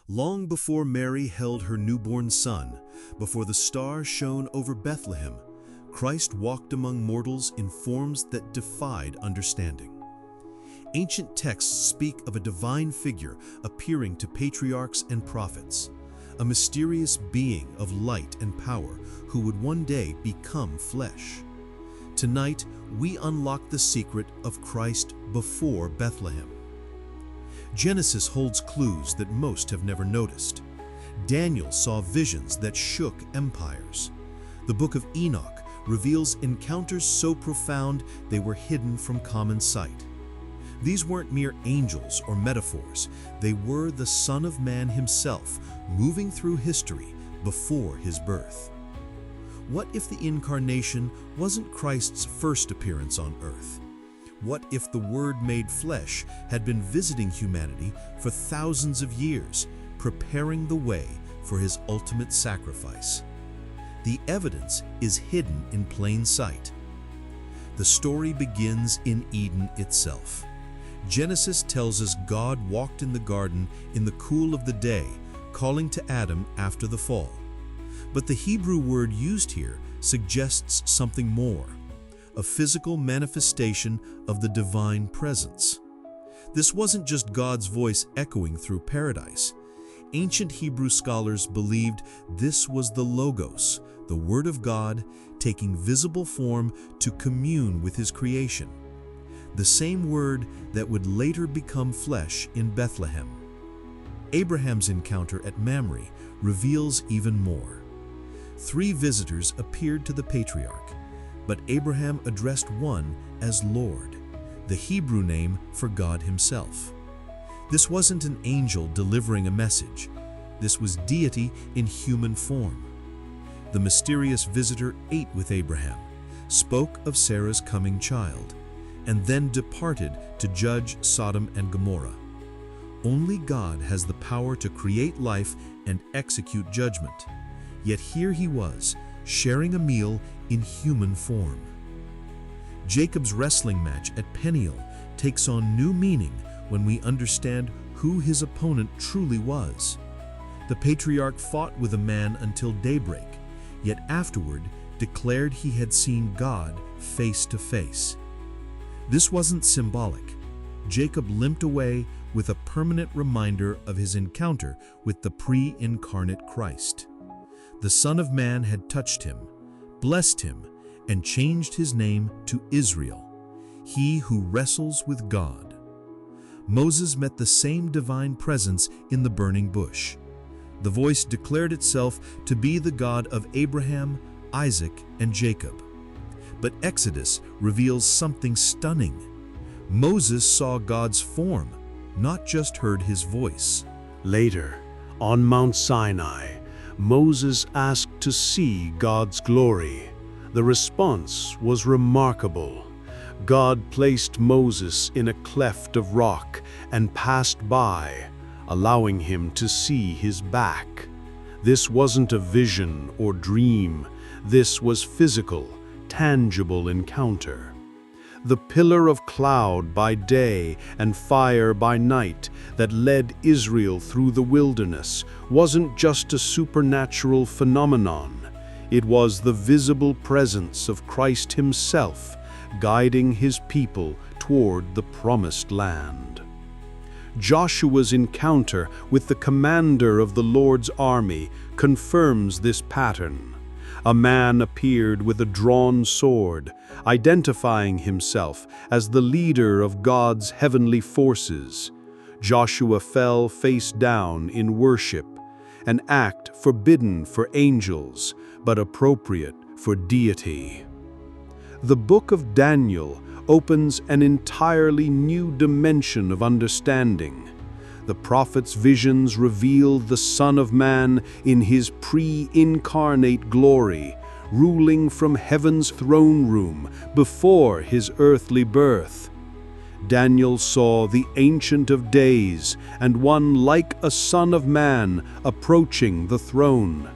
Long before Mary held her newborn son, before the star shone over Bethlehem, Christ walked among mortals in forms that defied understanding. Ancient texts speak of a divine figure appearing to patriarchs and prophets, a mysterious being of light and power who would one day become flesh. Tonight, we unlock the secret of Christ before Bethlehem. Genesis holds clues that most have never noticed. Daniel saw visions that shook empires. The Book of Enoch reveals encounters so profound they were hidden from common sight. These weren't mere angels or metaphors. They were the Son of Man himself, moving through history before his birth. What if the incarnation wasn't Christ's first appearance on earth? What if the Word made flesh had been visiting humanity for thousands of years, preparing the way for his ultimate sacrifice? The evidence is hidden in plain sight. The story begins in Eden itself. Genesis tells us God walked in the garden in the cool of the day, calling to Adam after the fall. But the Hebrew word used here suggests something more, a physical manifestation of the divine presence. This wasn't just God's voice echoing through paradise. Ancient Hebrew scholars believed this was the Logos, the Word of God, taking visible form to commune with his creation. The same word that would later become flesh in Bethlehem. Abraham's encounter at Mamre reveals even more. 3 visitors appeared to the patriarch, but Abraham addressed one as Lord, the Hebrew name for God himself. This wasn't an angel delivering a message. This was deity in human form. The mysterious visitor ate with Abraham, spoke of Sarah's coming child, and then departed to judge Sodom and Gomorrah. Only God has the power to create life and execute judgment. Yet here he was, sharing a meal in human form. Jacob's wrestling match at Peniel takes on new meaning when we understand who his opponent truly was. The patriarch fought with a man until daybreak, yet afterward declared he had seen God face to face. This wasn't symbolic. Jacob limped away with a permanent reminder of his encounter with the pre-incarnate Christ. The Son of Man had touched him, blessed him, and changed his name to Israel, he who wrestles with God. Moses met the same divine presence in the burning bush. The voice declared itself to be the God of Abraham, Isaac, and Jacob. But Exodus reveals something stunning. Moses saw God's form, not just heard his voice. Later, on Mount Sinai, Moses asked to see God's glory. The response was remarkable. God placed Moses in a cleft of rock and passed by, allowing him to see his back. This wasn't a vision or dream. This was physical, tangible encounter. The pillar of cloud by day and fire by night that led Israel through the wilderness wasn't just a supernatural phenomenon. It was the visible presence of Christ himself, guiding his people toward the promised land. Joshua's encounter with the commander of the Lord's army confirms this pattern. A man appeared with a drawn sword, identifying himself as the leader of God's heavenly forces. Joshua fell face down in worship, an act forbidden for angels, but appropriate for deity. The Book of Daniel opens an entirely new dimension of understanding. The prophet's visions reveal the Son of Man in his pre-incarnate glory, ruling from heaven's throne room before his earthly birth. Daniel saw the Ancient of Days and one like a Son of Man approaching the throne.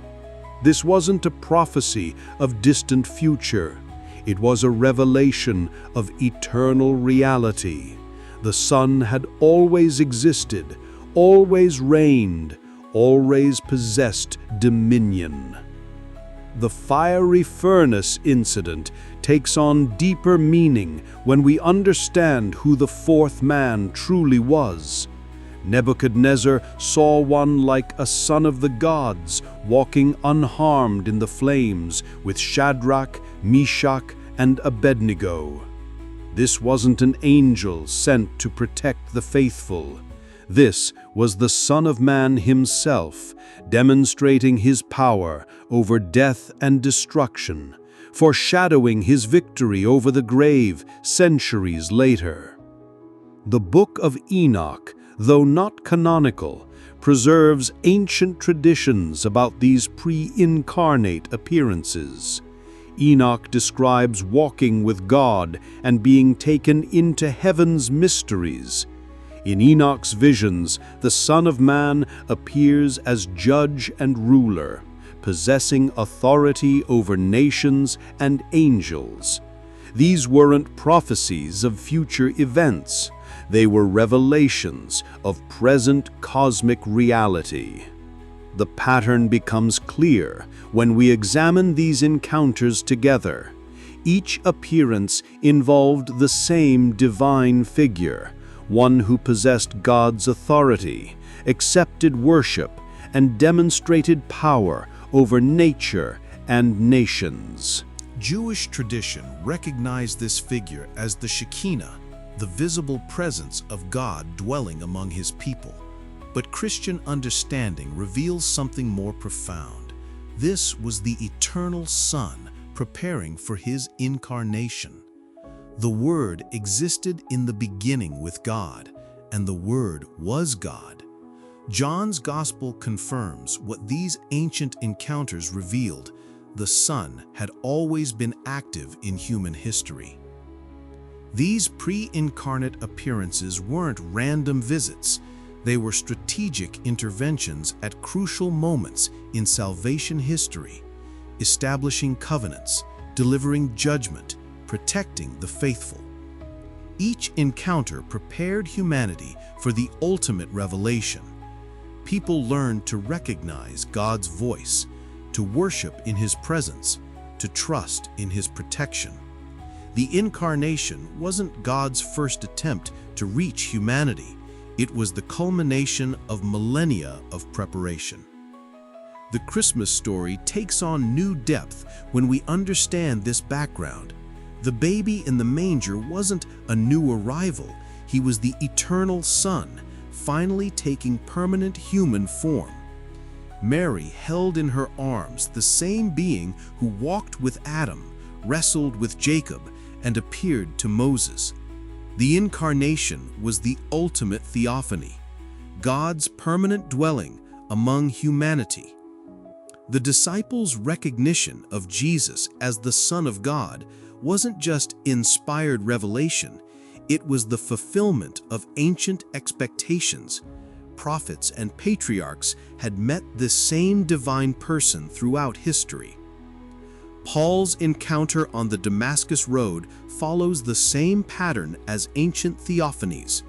This wasn't a prophecy of distant future. It was a revelation of eternal reality. The Son had always existed, always reigned, always possessed dominion. The fiery furnace incident takes on deeper meaning when we understand who the fourth man truly was. Nebuchadnezzar saw one like a son of the gods, walking unharmed in the flames with Shadrach, Meshach, and Abednego. This wasn't an angel sent to protect the faithful. This was the Son of Man himself, demonstrating his power over death and destruction, foreshadowing his victory over the grave centuries later. The Book of Enoch, though not canonical, preserves ancient traditions about these pre-incarnate appearances. Enoch describes walking with God and being taken into heaven's mysteries. In Enoch's visions, the Son of Man appears as judge and ruler, possessing authority over nations and angels. These weren't prophecies of future events. They were revelations of present cosmic reality. The pattern becomes clear when we examine these encounters together. Each appearance involved the same divine figure, one who possessed God's authority, accepted worship, and demonstrated power over nature and nations. Jewish tradition recognized this figure as the Shekinah, the visible presence of God dwelling among his people. But Christian understanding reveals something more profound. This was the eternal Son preparing for his incarnation. The Word existed in the beginning with God, and the Word was God. John's Gospel confirms what these ancient encounters revealed. The Son had always been active in human history. These pre-incarnate appearances weren't random visits. They were strategic interventions at crucial moments in salvation history, establishing covenants, delivering judgment, protecting the faithful. Each encounter prepared humanity for the ultimate revelation. People learned to recognize God's voice, to worship in his presence, to trust in his protection. The incarnation wasn't God's first attempt to reach humanity. It was the culmination of millennia of preparation. The Christmas story takes on new depth when we understand this background. The baby in the manger wasn't a new arrival. He was the eternal Son, finally taking permanent human form. Mary held in her arms the same being who walked with Adam, wrestled with Jacob, and appeared to Moses. The incarnation was the ultimate theophany, God's permanent dwelling among humanity. The disciples' recognition of Jesus as the Son of God wasn't just inspired revelation, it was the fulfillment of ancient expectations. Prophets and patriarchs had met this same divine person throughout history. Paul's encounter on the Damascus Road follows the same pattern as ancient theophanies.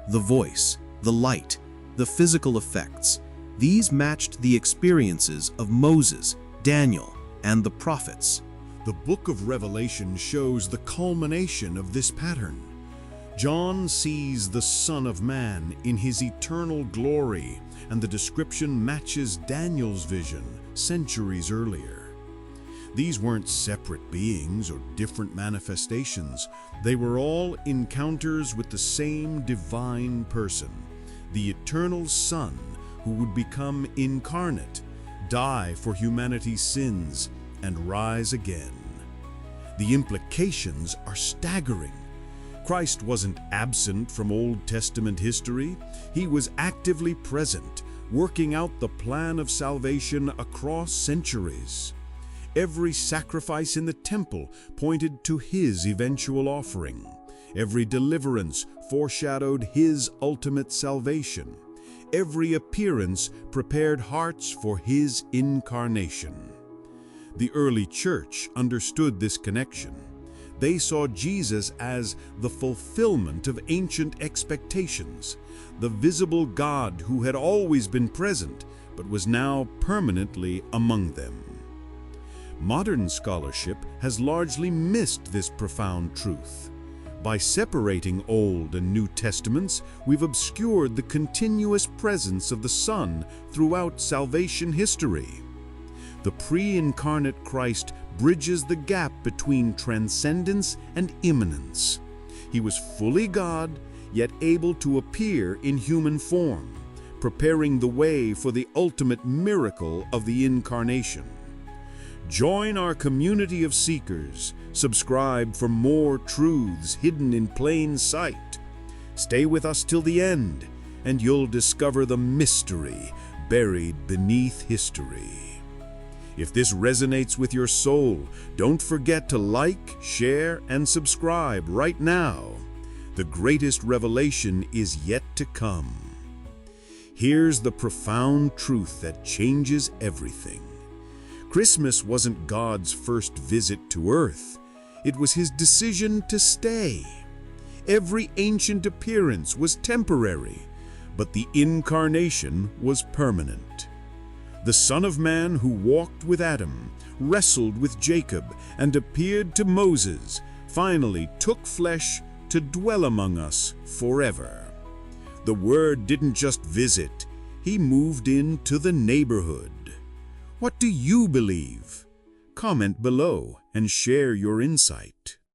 The voice, the light, the physical effects, these matched the experiences of Moses, Daniel, and the prophets. The Book of Revelation shows the culmination of this pattern. John sees the Son of Man in his eternal glory, and the description matches Daniel's vision centuries earlier. These weren't separate beings or different manifestations. They were all encounters with the same divine person, the eternal Son who would become incarnate, die for humanity's sins, and rise again. The implications are staggering. Christ wasn't absent from Old Testament history. He was actively present, working out the plan of salvation across centuries. Every sacrifice in the temple pointed to his eventual offering. Every deliverance foreshadowed his ultimate salvation. Every appearance prepared hearts for his incarnation. The early church understood this connection. They saw Jesus as the fulfillment of ancient expectations, the visible God who had always been present, but was now permanently among them. Modern scholarship has largely missed this profound truth. By separating Old and New Testaments, we've obscured the continuous presence of the Son throughout salvation history. The pre-incarnate Christ bridges the gap between transcendence and immanence. He was fully God, yet able to appear in human form, preparing the way for the ultimate miracle of the incarnation. Join our community of seekers. Subscribe for more truths hidden in plain sight. Stay with us till the end, and you'll discover the mystery buried beneath history. If this resonates with your soul, don't forget to like, share, and subscribe right now. The greatest revelation is yet to come. Here's the profound truth that changes everything. Christmas wasn't God's first visit to earth. It was his decision to stay. Every ancient appearance was temporary, but the incarnation was permanent. The Son of Man who walked with Adam, wrestled with Jacob, and appeared to Moses, finally took flesh to dwell among us forever. The Word didn't just visit, he moved into the neighborhood. What do you believe? Comment below and share your insight.